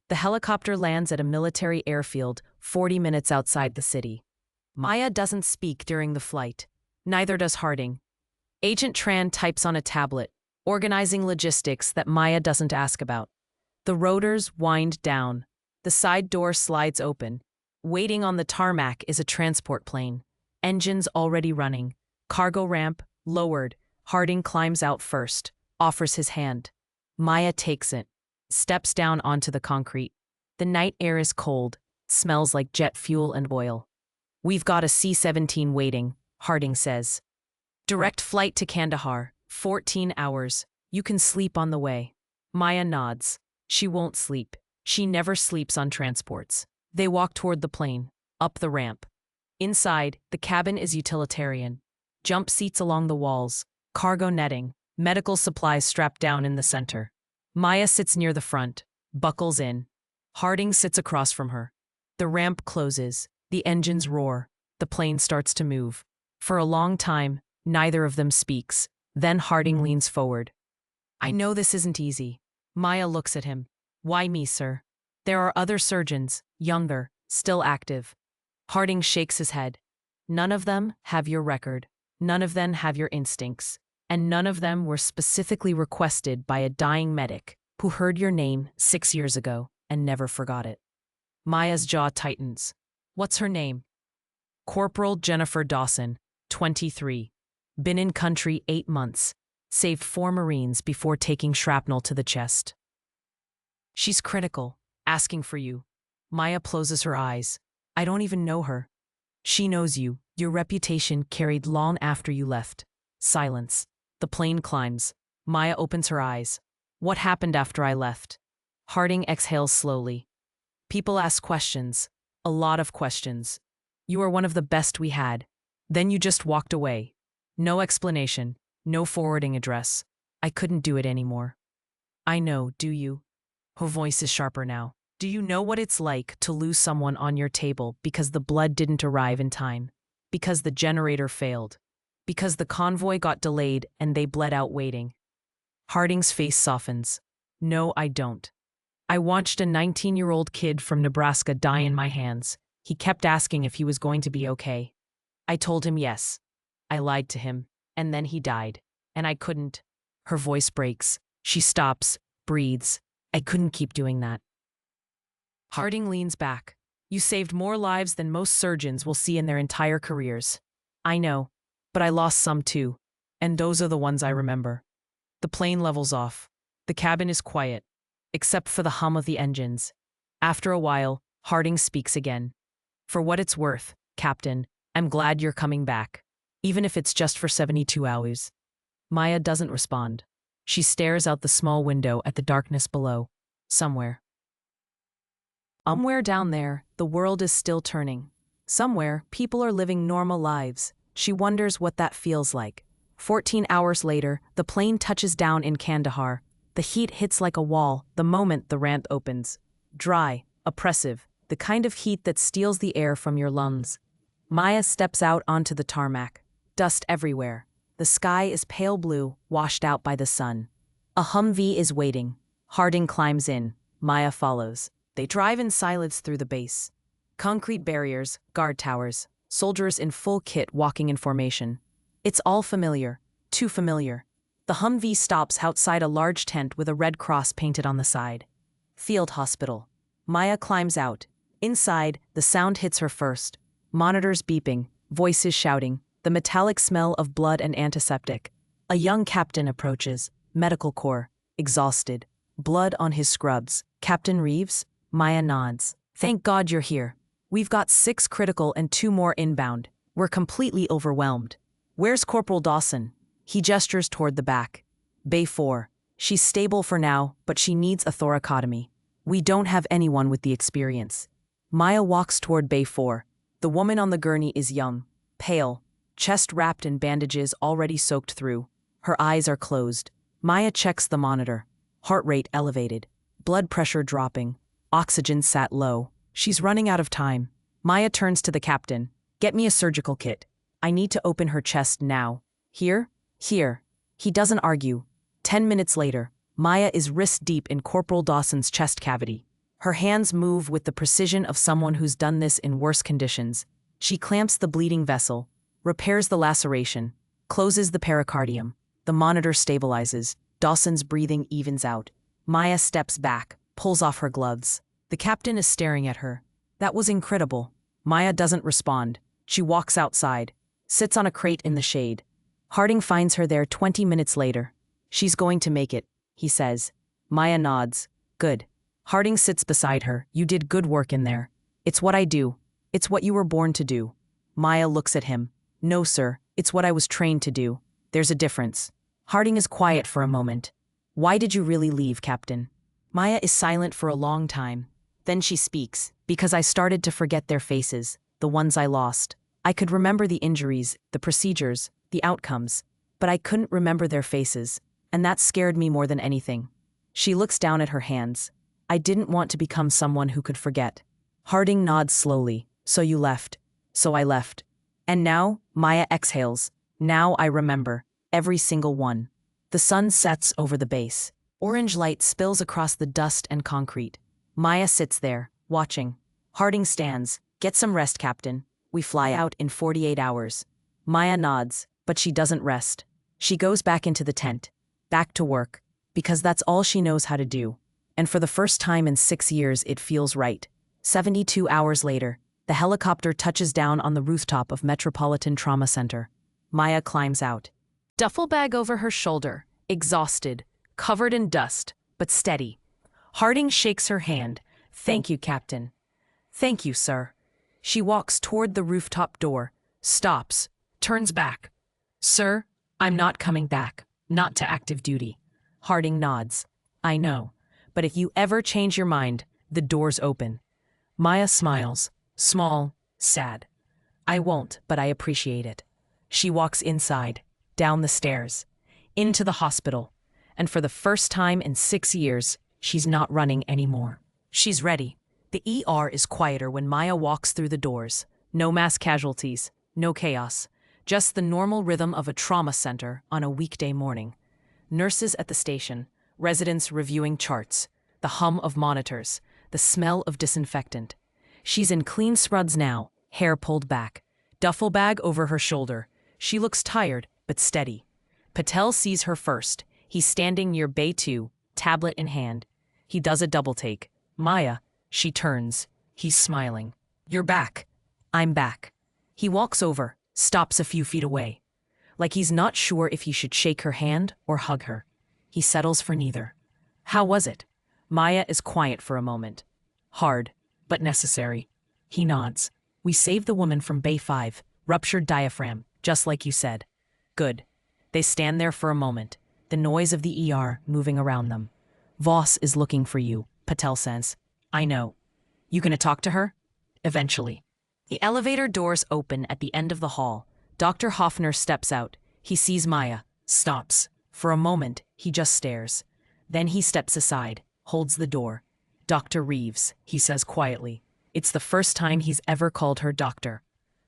The helicopter lands at a military airfield 40 minutes outside the city. Maya doesn't speak during the flight. Neither does Harding. Agent Tran types on a tablet, organizing logistics that Maya doesn't ask about. The rotors wind down. The side door slides open. Waiting on the tarmac is a transport plane. Engines already running. Cargo ramp lowered. Harding climbs out first, offers his hand. Maya takes it, steps down onto the concrete. The night air is cold, smells like jet fuel and oil. We've got a C-17 waiting, Harding says. Direct flight to Kandahar, 14 hours. You can sleep on the way. Maya nods. She won't sleep. She never sleeps on transports. They walk toward the plane, up the ramp. Inside, the cabin is utilitarian. Jump seats along the walls, cargo netting, medical supplies strapped down in the center. Maya sits near the front, buckles in. Harding sits across from her. The ramp closes. The engines roar. The plane starts to move. For a long time, neither of them speaks. Then Harding leans forward. I know this isn't easy. Maya looks at him. Why me, sir? There are other surgeons, younger, still active. Harding shakes his head. None of them have your record. None of them have your instincts. And none of them were specifically requested by a dying medic who heard your name 6 years ago and never forgot it. Maya's jaw tightens. What's her name? Corporal Jennifer Dawson, 23. Been in country 8 months. Saved 4 Marines before taking shrapnel to the chest. She's critical, asking for you. Maya closes her eyes. I don't even know her. She knows you. Your reputation carried long after you left. Silence. The plane climbs. Maya opens her eyes. What happened after I left? Harding exhales slowly. People ask questions. A lot of questions. You are one of the best we had. Then you just walked away. No explanation. No forwarding address. I couldn't do it anymore. I know, do you? Her voice is sharper now. Do you know what it's like to lose someone on your table because the blood didn't arrive in time? Because the generator failed? Because the convoy got delayed and they bled out waiting? Harding's face softens. No, I don't. I watched a 19-year-old kid from Nebraska die in my hands. He kept asking if he was going to be okay. I told him yes. I lied to him. And then he died. And I couldn't. Her voice breaks. She stops, breathes. I couldn't keep doing that. Harding leans back. You saved more lives than most surgeons will see in their entire careers. I know, but I lost some too. And those are the ones I remember. The plane levels off. The cabin is quiet, except for the hum of the engines. After a while, Harding speaks again. For what it's worth, Captain, I'm glad you're coming back. Even if it's just for 72 hours. Maya doesn't respond. She stares out the small window at the darkness below. Somewhere down there, the world is still turning. Somewhere, people are living normal lives. She wonders what that feels like. 14 hours later, the plane touches down in Kandahar. The heat hits like a wall the moment the ramp opens. Dry, oppressive, the kind of heat that steals the air from your lungs. Maya steps out onto the tarmac. Dust everywhere. The sky is pale blue, washed out by the sun. A Humvee is waiting. Harding climbs in. Maya follows. They drive in silence through the base. Concrete barriers, guard towers, soldiers in full kit walking in formation. It's all familiar. Too familiar. The Humvee stops outside a large tent with a red cross painted on the side. Field hospital. Maya climbs out. Inside, the sound hits her first. Monitors beeping, voices shouting, the metallic smell of blood and antiseptic. A young captain approaches. Medical corps. Exhausted. Blood on his scrubs. Captain Reeves? Maya nods. Thank God you're here. We've got 6 critical and 2 more inbound. We're completely overwhelmed. Where's Corporal Dawson? He gestures toward the back. Bay 4. She's stable for now, but she needs a thoracotomy. We don't have anyone with the experience. Maya walks toward Bay 4. The woman on the gurney is young, pale, chest wrapped in bandages already soaked through. Her eyes are closed. Maya checks the monitor. Heart rate elevated. Blood pressure dropping. Oxygen sat low. She's running out of time. Maya turns to the captain. Get me a surgical kit. I need to open her chest now. Here? Here. He doesn't argue. 10 minutes later, Maya is wrist deep in Corporal Dawson's chest cavity. Her hands move with the precision of someone who's done this in worse conditions. She clamps the bleeding vessel, repairs the laceration, closes the pericardium. The monitor stabilizes. Dawson's breathing evens out. Maya steps back, pulls off her gloves. The captain is staring at her. That was incredible. Maya doesn't respond. She walks outside, sits on a crate in the shade. Harding finds her there 20 minutes later. She's going to make it, he says. Maya nods. Good. Harding sits beside her. You did good work in there. It's what I do. It's what you were born to do. Maya looks at him. No, sir. It's what I was trained to do. There's a difference. Harding is quiet for a moment. Why did you really leave, Captain? Maya is silent for a long time. Then she speaks. Because I started to forget their faces, the ones I lost. I could remember the injuries, the procedures, the outcomes, but I couldn't remember their faces, and that scared me more than anything. She looks down at her hands. I didn't want to become someone who could forget. Harding nods slowly. So you left. So I left. And now, Maya exhales. Now I remember. Every single one. The sun sets over the base. Orange light spills across the dust and concrete. Maya sits there, watching. Harding stands. Get some rest, Captain. We fly out in 48 hours. Maya nods, but she doesn't rest. She goes back into the tent. Back to work. Because that's all she knows how to do. And for the first time in 6 years, it feels right. 72 hours later, the helicopter touches down on the rooftop of Metropolitan Trauma Center. Maya climbs out. Duffel bag over her shoulder, exhausted, covered in dust, but steady. Harding shakes her hand. Thank you, Captain. Thank you, sir. She walks toward the rooftop door, stops, turns back. Sir, I'm not coming back, not to active duty. Harding nods. I know, but if you ever change your mind, the door's open. Maya smiles, small, sad. I won't, but I appreciate it. She walks inside, down the stairs, into the hospital, and for the first time in 6 years, she's not running anymore. She's ready. The ER is quieter when Maya walks through the doors. No mass casualties, no chaos, just the normal rhythm of a trauma center on a weekday morning. Nurses at the station, residents reviewing charts, the hum of monitors, the smell of disinfectant. She's in clean scrubs now, hair pulled back, duffel bag over her shoulder. She looks tired, but steady. Patel sees her first. He's standing near Bay 2, tablet in hand. He does a double take. Maya, she turns. He's smiling. You're back. I'm back. He walks over, stops a few feet away. Like he's not sure if he should shake her hand or hug her. He settles for neither. How was it? Maya is quiet for a moment. Hard, but necessary. He nods. We saved the woman from Bay 5, ruptured diaphragm, just like you said. Good. They stand there for a moment, the noise of the ER moving around them. Voss is looking for you, Patel says. I know. You gonna talk to her? Eventually. The elevator doors open at the end of the hall. Dr. Hoffner steps out. He sees Maya, stops. For a moment, he just stares. Then he steps aside, holds the door. Dr. Reeves, he says quietly. It's the first time he's ever called her doctor.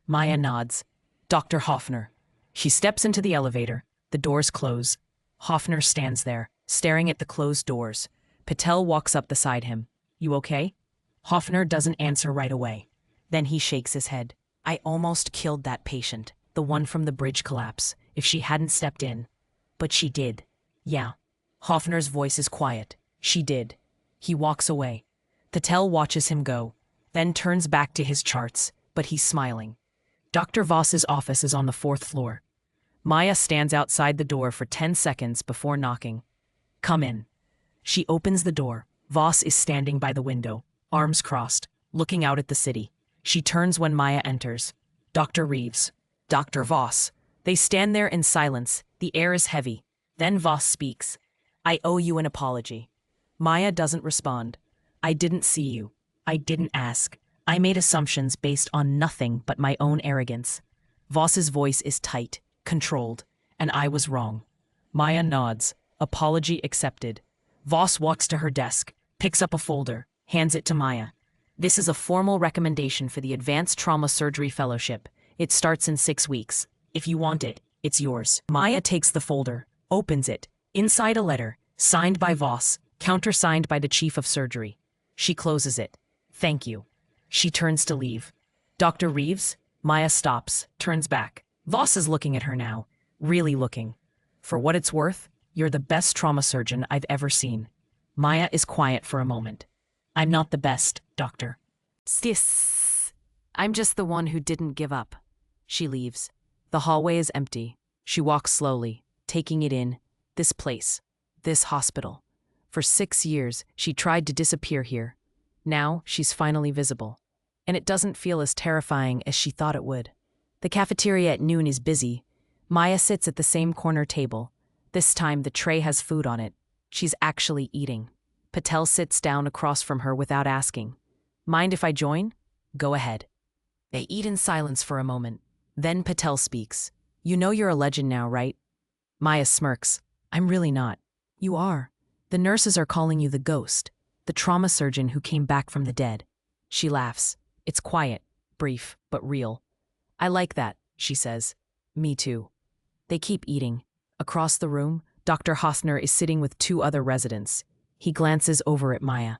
Maya nods. Dr. Hoffner. She steps into the elevator. The doors close. Hoffner stands there, staring at the closed doors. Patel walks up beside him. You okay? Hoffner doesn't answer right away. Then he shakes his head. I almost killed that patient, the one from the bridge collapse, if she hadn't stepped in. But she did. Yeah. Hoffner's voice is quiet. She did. He walks away. Patel watches him go, then turns back to his charts, but he's smiling. Dr. Voss's office is on the 4th floor. Maya stands outside the door for 10 seconds before knocking. Come in. She opens the door. Voss is standing by the window, arms crossed, looking out at the city. She turns when Maya enters. Dr. Reeves. Dr. Voss. They stand there in silence. The air is heavy. Then Voss speaks. I owe you an apology. Maya doesn't respond. I didn't see you. I didn't ask. I made assumptions based on nothing but my own arrogance. Voss's voice is tight, controlled, and I was wrong. Maya nods. Apology accepted. Voss walks to her desk, picks up a folder, hands it to Maya. This is a formal recommendation for the Advanced Trauma Surgery Fellowship. It starts in 6 weeks. If you want it, it's yours. Maya takes the folder, opens it. Inside a letter, signed by Voss, countersigned by the Chief of Surgery. She closes it. Thank you. She turns to leave. Dr. Reeves? Maya stops, turns back. Voss is looking at her now, really looking. For what it's worth, you're the best trauma surgeon I've ever seen. Maya is quiet for a moment. I'm not the best, doctor. Sis. I'm just the one who didn't give up. She leaves. The hallway is empty. She walks slowly, taking it in. This place. This hospital. For 6 years, she tried to disappear here. Now, she's finally visible. And it doesn't feel as terrifying as she thought it would. The cafeteria at noon is busy. Maya sits at the same corner table. This time, the tray has food on it. She's actually eating. Patel sits down across from her without asking. Mind if I join? Go ahead. They eat in silence for a moment. Then Patel speaks. You know you're a legend now, right? Maya smirks. I'm really not. You are. The nurses are calling you the ghost, the trauma surgeon who came back from the dead. She laughs. It's quiet, brief, but real. I like that, she says. Me too. They keep eating. Across the room, Dr. Hoffner is sitting with 2 other residents. He glances over at Maya.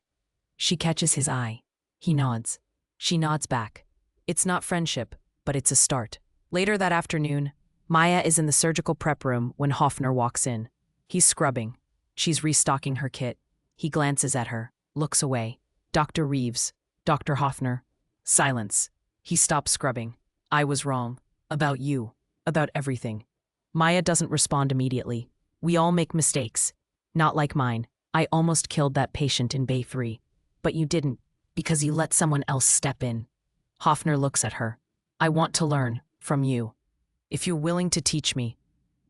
She catches his eye. He nods. She nods back. It's not friendship, but it's a start. Later that afternoon, Maya is in the surgical prep room when Hoffner walks in. He's scrubbing. She's restocking her kit. He glances at her, looks away. Dr. Reeves. Dr. Hoffner. Silence. He stops scrubbing. I was wrong. About you. About everything. Maya doesn't respond immediately. We all make mistakes. Not like mine. I almost killed that patient in Bay 3. But you didn't, because you let someone else step in. Hoffner looks at her. I want to learn from you. If you're willing to teach me.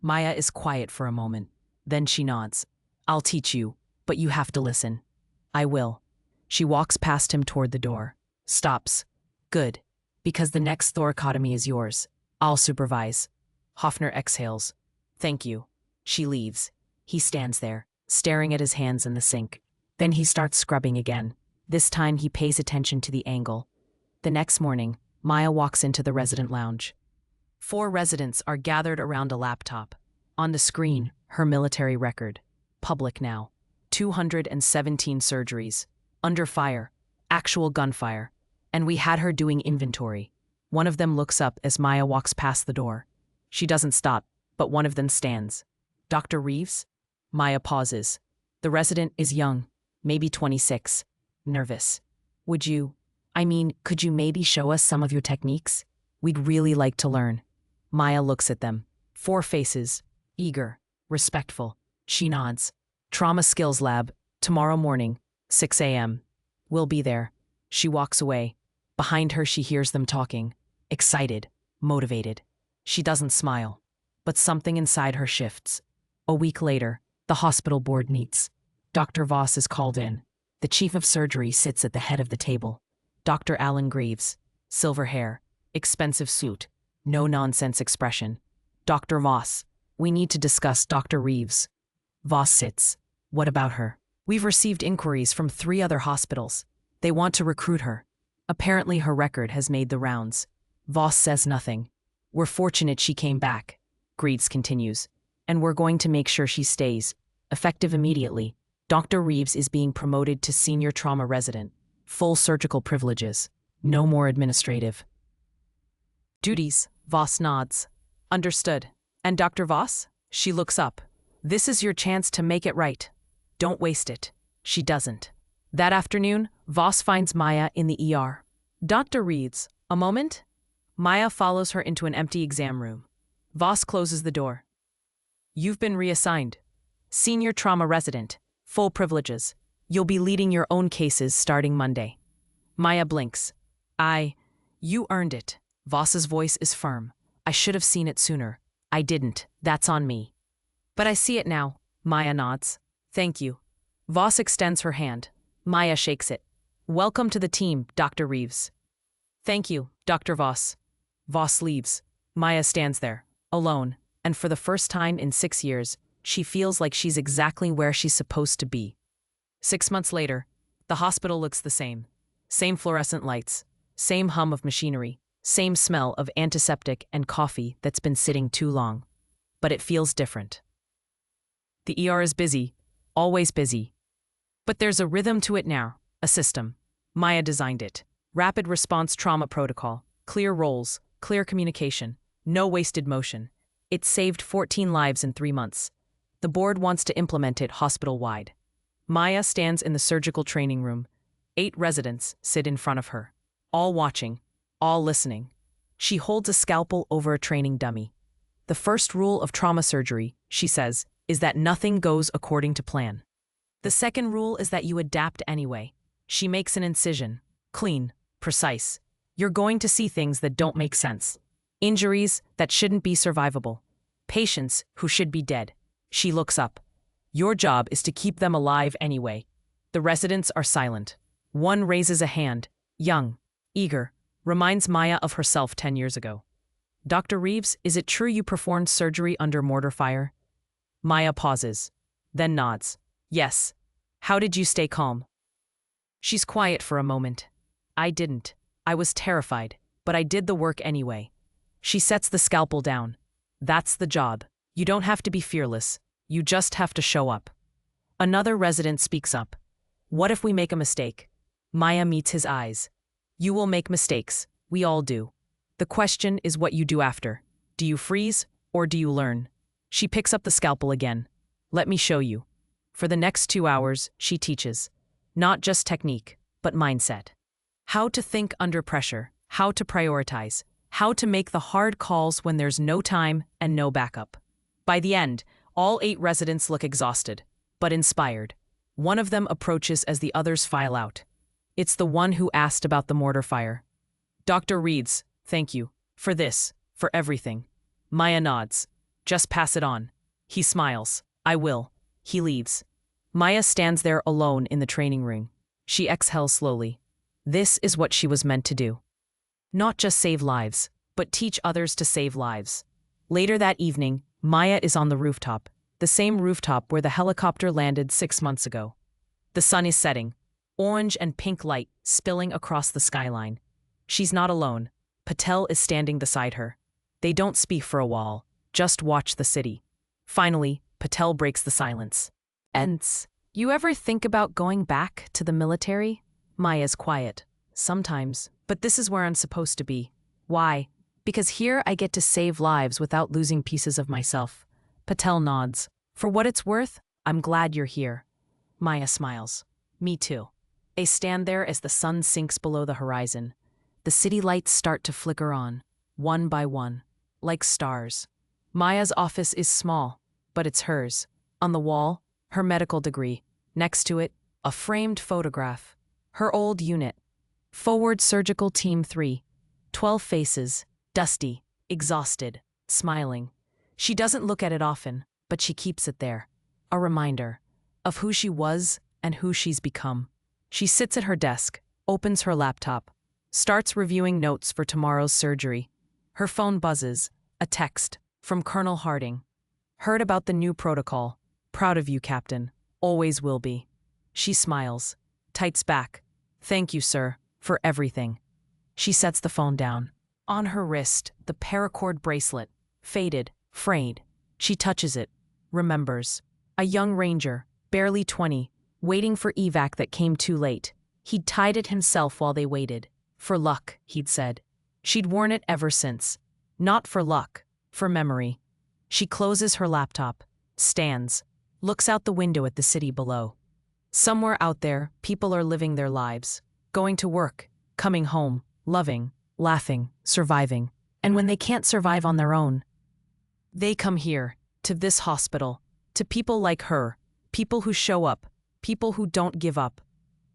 Maya is quiet for a moment. Then she nods. I'll teach you, but you have to listen. I will. She walks past him toward the door. Stops. Good. Because the next thoracotomy is yours. I'll supervise. Hoffner exhales. Thank you. She leaves. He stands there, staring at his hands in the sink. Then he starts scrubbing again. This time he pays attention to the angle. The next morning, Maya walks into the resident lounge. 4 residents are gathered around a laptop. On the screen, her military record. Public now. 217 surgeries. Under fire. Actual gunfire. And we had her doing inventory. One of them looks up as Maya walks past the door. She doesn't stop, but one of them stands. Dr. Reeves? Maya pauses. The resident is young, maybe 26. Nervous. Could you maybe show us some of your techniques? We'd really like to learn. Maya looks at them. 4 faces. Eager. Respectful. She nods. Trauma Skills Lab. Tomorrow morning. 6 a.m. We'll be there. She walks away. Behind her she hears them talking. Excited. Motivated. She doesn't smile. But something inside her shifts. A week later, the hospital board meets. Dr. Voss is called in. The chief of surgery sits at the head of the table. Dr. Alan Greaves. Silver hair. Expensive suit. No-nonsense expression. Dr. Voss. We need to discuss Dr. Reeves. Voss sits. What about her? We've received inquiries from 3 other hospitals. They want to recruit her. Apparently her record has made the rounds. Voss says nothing. We're fortunate she came back. Greaves continues. And we're going to make sure she stays. Effective immediately, Dr. Reeves is being promoted to senior trauma resident. Full surgical privileges. No more administrative duties. Voss nods. Understood. And Dr. Voss? She looks up. This is your chance to make it right. Don't waste it. She doesn't. That afternoon, Voss finds Maya in the ER. Dr. Reeves, a moment? Maya follows her into an empty exam room. Voss closes the door. You've been reassigned. Senior trauma resident. Full privileges. You'll be leading your own cases starting Monday. Maya blinks. You earned it. Voss's voice is firm. I should have seen it sooner. I didn't. That's on me. But I see it now. Maya nods. Thank you. Voss extends her hand. Maya shakes it. Welcome to the team, Dr. Reeves. Thank you, Dr. Voss. Voss leaves. Maya stands there, alone, and for the first time in 6 years, she feels like she's exactly where she's supposed to be. 6 months later, the hospital looks the same. Same fluorescent lights, same hum of machinery, same smell of antiseptic and coffee that's been sitting too long. But it feels different. The ER is busy, always busy. But there's a rhythm to it now, a system. Maya designed it. Rapid response trauma protocol, clear roles, clear communication, no wasted motion. It saved 14 lives in 3 months. The board wants to implement it hospital-wide. Maya stands in the surgical training room. 8 residents sit in front of her, all watching, all listening. She holds a scalpel over a training dummy. The first rule of trauma surgery, she says, is that nothing goes according to plan. The second rule is that you adapt anyway. She makes an incision. Clean, precise. You're going to see things that don't make sense. Injuries that shouldn't be survivable. Patients who should be dead. She looks up. Your job is to keep them alive anyway. The residents are silent. One raises a hand, young, eager, reminds Maya of herself 10 years ago. Dr. Reeves, is it true you performed surgery under mortar fire? Maya pauses, then nods. Yes. How did you stay calm? She's quiet for a moment. I didn't. I was terrified, but I did the work anyway. She sets the scalpel down. That's the job. You don't have to be fearless. You just have to show up. Another resident speaks up. What if we make a mistake? Maya meets his eyes. You will make mistakes. We all do. The question is what you do after. Do you freeze or do you learn? She picks up the scalpel again. Let me show you. For the next 2 hours, she teaches. Not just technique, but mindset. How to think under pressure, how to prioritize, how to make the hard calls when there's no time and no backup. By the end, all 8 residents look exhausted, but inspired. One of them approaches as the others file out. It's the one who asked about the mortar fire. Dr. Reeves, thank you. For this, for everything. Maya nods. Just pass it on. He smiles. I will. He leaves. Maya stands there alone in the training room. She exhales slowly. This is what she was meant to do. Not just save lives, but teach others to save lives. Later that evening, Maya is on the rooftop, the same rooftop where the helicopter landed 6 months ago. The sun is setting, orange and pink light spilling across the skyline. She's not alone. Patel is standing beside her. They don't speak for a while, just watch the city. Finally, Patel breaks the silence. You ever think about going back to the military? Maya's quiet. Sometimes, but this is where I'm supposed to be. Why? Because here I get to save lives without losing pieces of myself. Patel nods. For what it's worth, I'm glad you're here. Maya smiles. Me too. They stand there as the sun sinks below the horizon. The city lights start to flicker on, one by one, like stars. Maya's office is small, but it's hers. On the wall, her medical degree. Next to it, a framed photograph. Her old unit. Forward Surgical Team 3. 12 faces, dusty, exhausted, smiling. She doesn't look at it often, but she keeps it there. A reminder of who she was and who she's become. She sits at her desk, opens her laptop, starts reviewing notes for tomorrow's surgery. Her phone buzzes, a text from Colonel Harding. Heard about the new protocol. Proud of you, Captain. Always will be. She smiles, tights back. Thank you, sir, for everything. She sets the phone down. On her wrist, the paracord bracelet. Faded, frayed. She touches it, remembers. A young ranger, barely 20, waiting for evac that came too late. He'd tied it himself while they waited. For luck, he'd said. She'd worn it ever since. Not for luck, for memory. She closes her laptop, stands, looks out the window at the city below. Somewhere out there, people are living their lives, going to work, coming home, loving, laughing, surviving. And when they can't survive on their own, they come here, to this hospital, to people like her, people who show up, people who don't give up.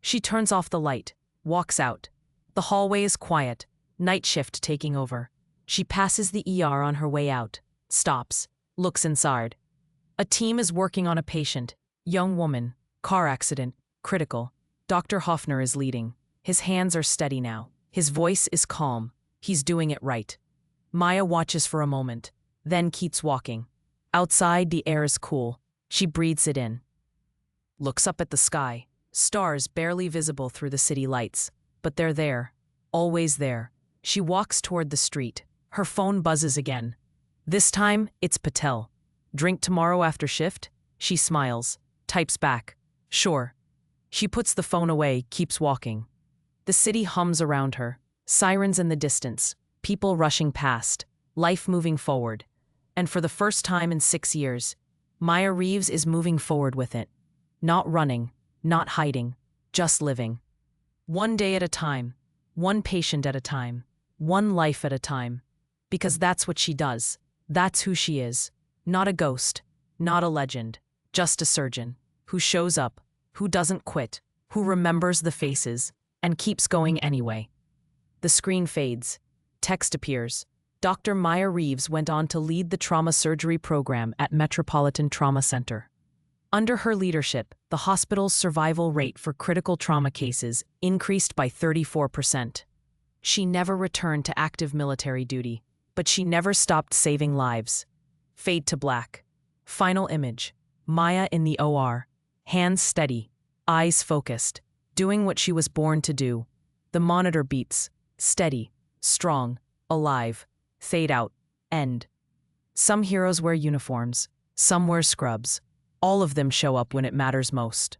She turns off the light, walks out. The hallway is quiet, night shift taking over. She passes the ER on her way out, stops, looks inside. A team is working on a patient, young woman, car accident, critical. Dr. Hoffner is leading. His hands are steady now. His voice is calm. He's doing it right. Maya watches for a moment, then keeps walking. Outside, the air is cool. She breathes it in. Looks up at the sky. Stars barely visible through the city lights. But they're there. Always there. She walks toward the street. Her phone buzzes again. This time, it's Patel. Drink tomorrow after shift? She smiles. Types back. Sure. She puts the phone away, keeps walking. The city hums around her. Sirens in the distance. People rushing past. Life moving forward. And for the first time in 6 years, Maya Reeves is moving forward with it. Not running, not hiding, just living. One day at a time, one patient at a time, one life at a time. Because that's what she does. That's who she is. Not a ghost, not a legend, just a surgeon who shows up, who doesn't quit, who remembers the faces, and keeps going anyway. The screen fades. Text appears. Dr. Maya Reeves went on to lead the trauma surgery program at Metropolitan Trauma Center. Under her leadership, the hospital's survival rate for critical trauma cases increased by 34%. She never returned to active military duty, but she never stopped saving lives. Fade to black. Final image. Maya in the OR. Hands steady. Eyes focused. Doing what she was born to do. The monitor beeps. Steady. Strong. Alive. Fade out. End. Some heroes wear uniforms. Some wear scrubs. All of them show up when it matters most.